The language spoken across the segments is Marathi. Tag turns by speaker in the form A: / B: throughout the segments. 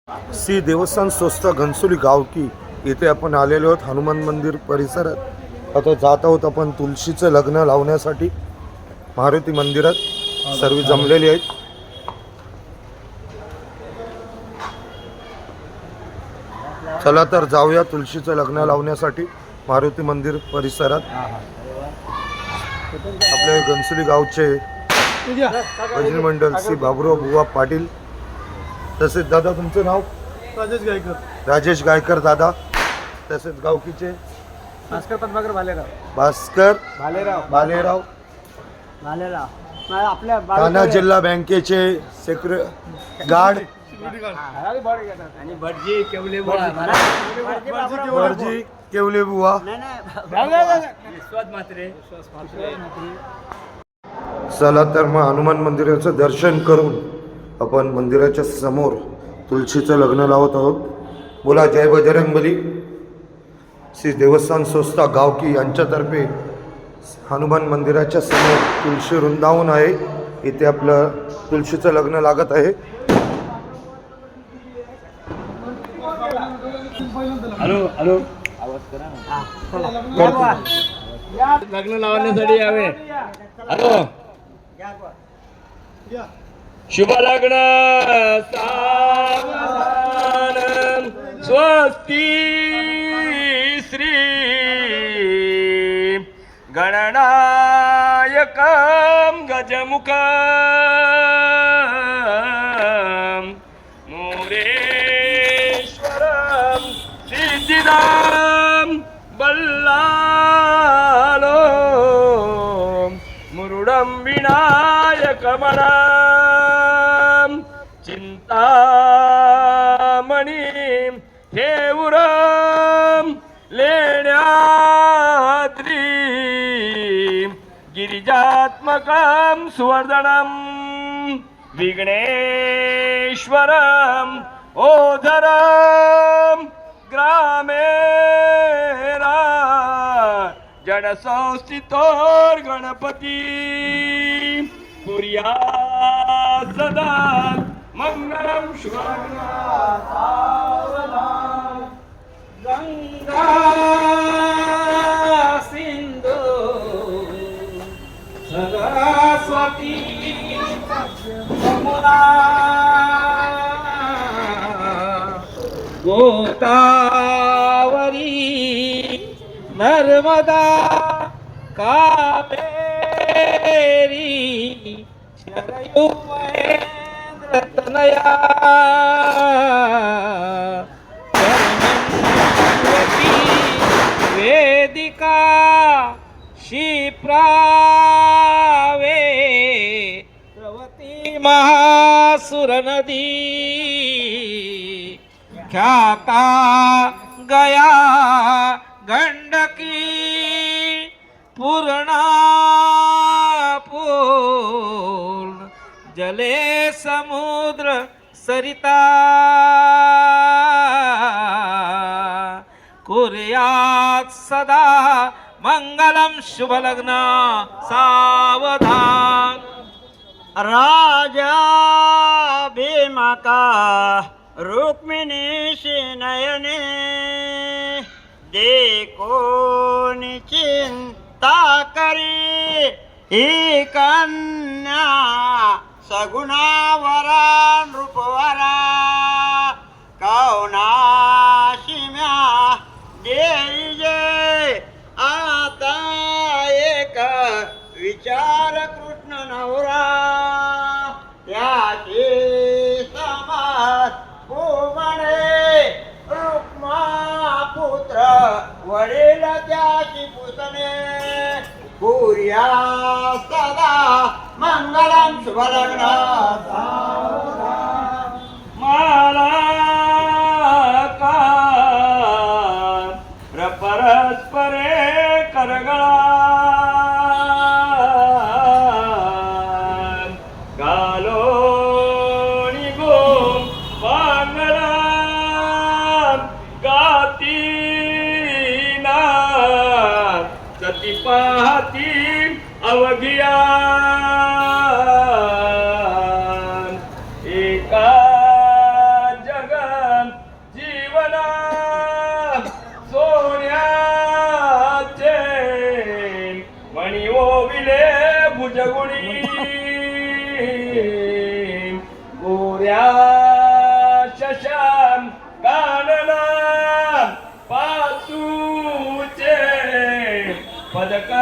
A: श्री देवस्थान संस्था घनसोली गावकी येथे आपण आलेलो आहोत हनुमान मंदिर परिसरात। आता जात आहोत आपण तुळशीचं लग्न लावण्यासाठी मारुती मंदिरात सर्व जमलेले आहेत। चला तर जाऊया तुळशीचं लग्न लावण्यासाठी मारुती मंदिर परिसरात। आपले घनसोली गावचे भजनी मंडळ श्री बाबुराव बुवा पाटील, तसेच दादा तुमचं नाव? राजेश गायकर दादा, तसेच गावकीचे
B: भास्कर पद्माकर भालेराव
A: बालेराव
B: आपल्या
A: ठाणा जिल्हा बँकेचे गार्ड
B: आणि भटजी केवले
A: वरजी केवले बुवा। चला तर मग हनुमान मंदिराचं दर्शन करून आपण मंदिराच्या समोर तुळशीचं लग्न लावत आहोत। बोला जय बजरंगबली। श्री देवस्थान संस्था गावकी यांच्यातर्फे हनुमान मंदिराच्या समोर तुळशी वृंदावन आहे, इथे आपलं तुळशीचं लग्न लागत आहे।
B: हॅलो हॅलो लग्न लावण्यासाठी यावे। हॅलो शुभ लग्न सावधान स्वस्ती श्री गणनायकं गजमुखं मुरेश्वरं सिद्धिदां बल्लालो मुरुडं विनायकमनं चिंतामणिं हेवुरं लेण्याद्री गिरिजात्मकं सुवर्धनं विघ्नेश्वरं ओधरं ग्रामेरा जडसंस्थितोर गणपती कुर्या सदा मंगलम शुभं गंगा सिंधू सरस्वती यमुना गोदावरी नर्मदा कावेरी शरयू महेंद्र तनया सरस्वती वेदिका क्षिप्रावे प्रवती महासुर नदी ख्याता गया गंडकी पूर्णा पूर्ण जले समुद्र सरिता कुर्यात सदा मंगलम शुभ लग्न सावधान। राजा भीमा का रुक्मिणी नयने देखो चिंता करी ही कन्या सगुणावरा नृपवरा कौनाशिम्या देई जे आता एक विचार कृष्ण नवरा त्याची समाज भूमणे रुक्मा पुत्र वडील त्याची पुतणे कुर्या सदा मंगलम शुभ लग्न मला का परस्परे करगळा गालोणी गो पांगळा गातीना सती पाहती अवघिया एका जगा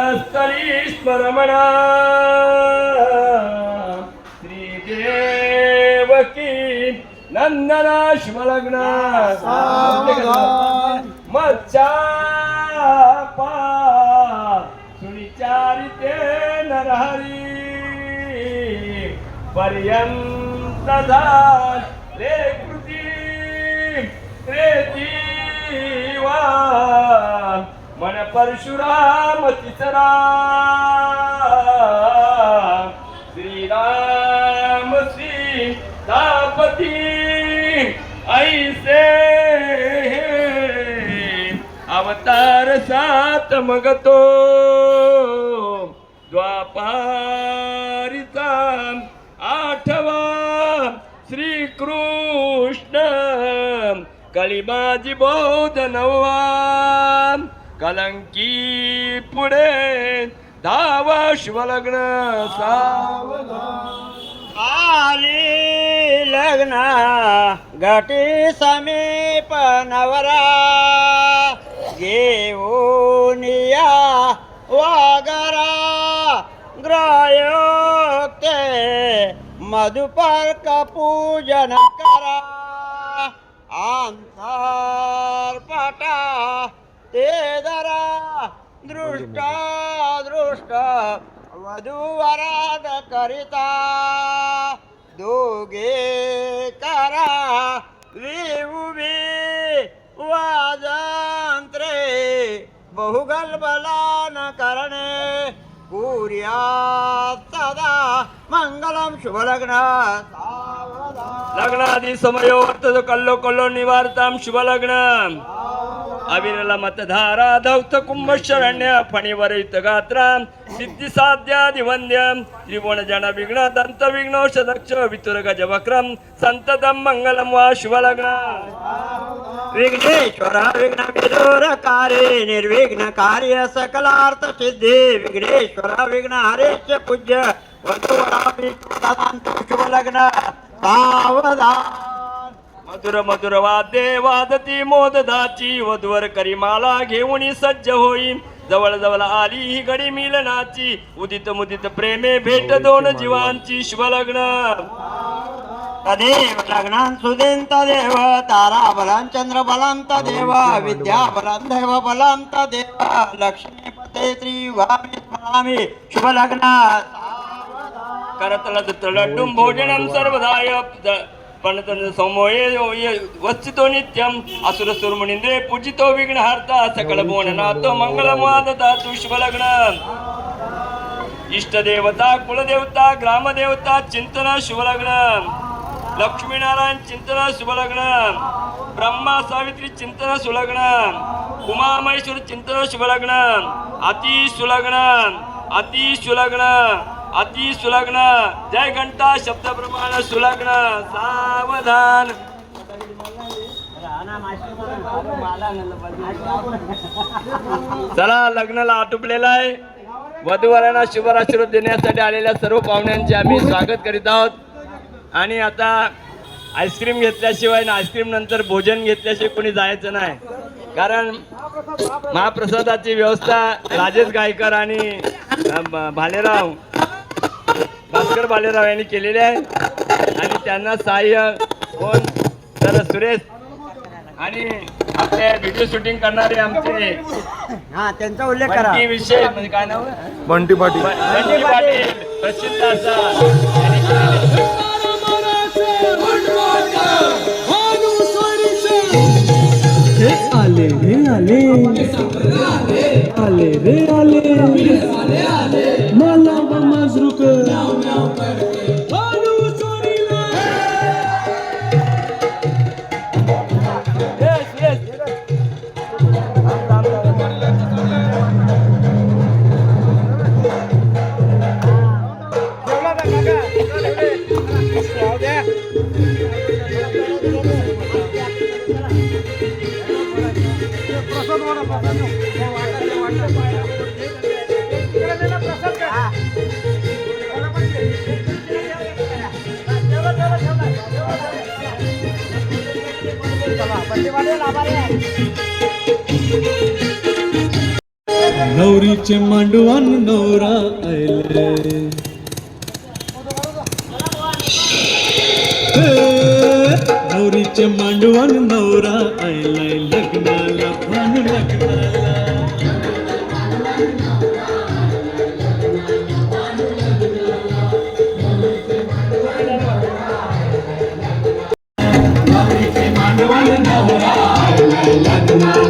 B: लग्नस्थळी स्मरमणा श्रीदेवकी नंदना शुभलग्न मच्चापा सुनिचारिते नरहरी पर्यंत रे कृती रे जीवा मन परशुराम तिसरा श्रीराम सीतापती ऐसे अवतार सात मगतो द्वापारीचा आठवा श्रीकृष्ण कलिबाजी बौद्ध नववा कलंकी पुढे धावा शुभलग्न
C: आली लग्न घटी समीप नवरा घेऊन या वागरा ग्रयोक्ते मधुपर्क पूजन करा अंतर्पटा ते दरा दृष्ट दृष्ट वधूवराद करिता दोघे करा उभी वाजंत्रे बहुगलबलान करणे कुर्यात सदा मंगलम शुभलग्न
B: लग्नादी समयो वर्ततो कल्लो कल्लो निवारताम शुभलग्न अविरल मतधारा धौत कुंभशरण्य फणिवरित गात्रा सिद्धी साध्यादि वंद्यम त्रिभुवन जन विघ्न दंत विघ्नोष दक्ष वितुर गज वक्रम संततम मंगलम वा शुभलग्न
C: विघ्नेश्वर विघ्न विदूरकारी निर्विघ्न कार्य सकलार्थ सिद्धी विघ्नेश्वर विघ्न हरेश पूज्य वधूवरा शुभलग्न सावधान
B: मधुर मधुर वाद्ये वादती मोददाची वधूवर करीमाला घेऊन सज्ज होई जवळ जवळ आली ही घडी मिलनाची उदित मुदित प्रेमे भेट दोन जीवांची शुभलग्न
C: तदेव लग्नां सुदिंत देव तारा बलं चंद्र बलं तदेव विद्या बलं देव बलं तदेव लक्ष्मीपते त्रियुगामि स्मरामि शुभलग्न
B: करतल लड्डुं भोजनं सर्वदाय पणतन समोये वस्तितो नित्यम असुर सुरमुनिंद्रे पूजितो विघ्नहर्ता सकल भुवननाथो मंगलमाददातु शुभलग्न इष्ट देवता कुलदेवता ग्रामदेवता चिंतन शुभलग्न लक्ष्मीनारायण चिंतन शुभलग्न ब्रह्मा सावित्री चिंतन सुलग्न उमा महेश्वर चिंतन शुभलग्न अति सुलग्न अति सुलग्न अति सुलग्न जय घंटा शब्द प्रमाण सुलग्न सावधान चला लग्नाला आटोपलेला आहे वधूवरांना शुभराशीर्वाद देण्यासाठी आलेल्या सर्व पाहुण्यांचे आम्ही स्वागत करीत आहोत आणि आता आईस्क्रीम घेतल्याशिवाय ना आईस्क्रीम नंतर भोजन घेतल्याशिवाय कोणी जायचं नाही कारण महाप्रसादाची व्यवस्था राजेश गायकर आणि भालेराव भास्कर भालेराव यांनी केलेली आहे आणि त्यांना सहाय्य कोण तर सुरेश आणि आपले व्हिडिओ शूटिंग करणारे आमचे
C: त्यांचा उल्लेख करा
B: विषय म्हणजे काय नाव
A: बंटी पाटील
B: बंटी पाटील प्रसिद्ध असा यांनी केलेले.
D: आले रे आले आले रे आले मला मजरूक नवरीचे मांडवान नवरा आले नवरीचे मांडवान नवरा आयलाय लग्नाला भान लग्नाला नवरीचे मांडवान नवरा आयलाय लग्नाला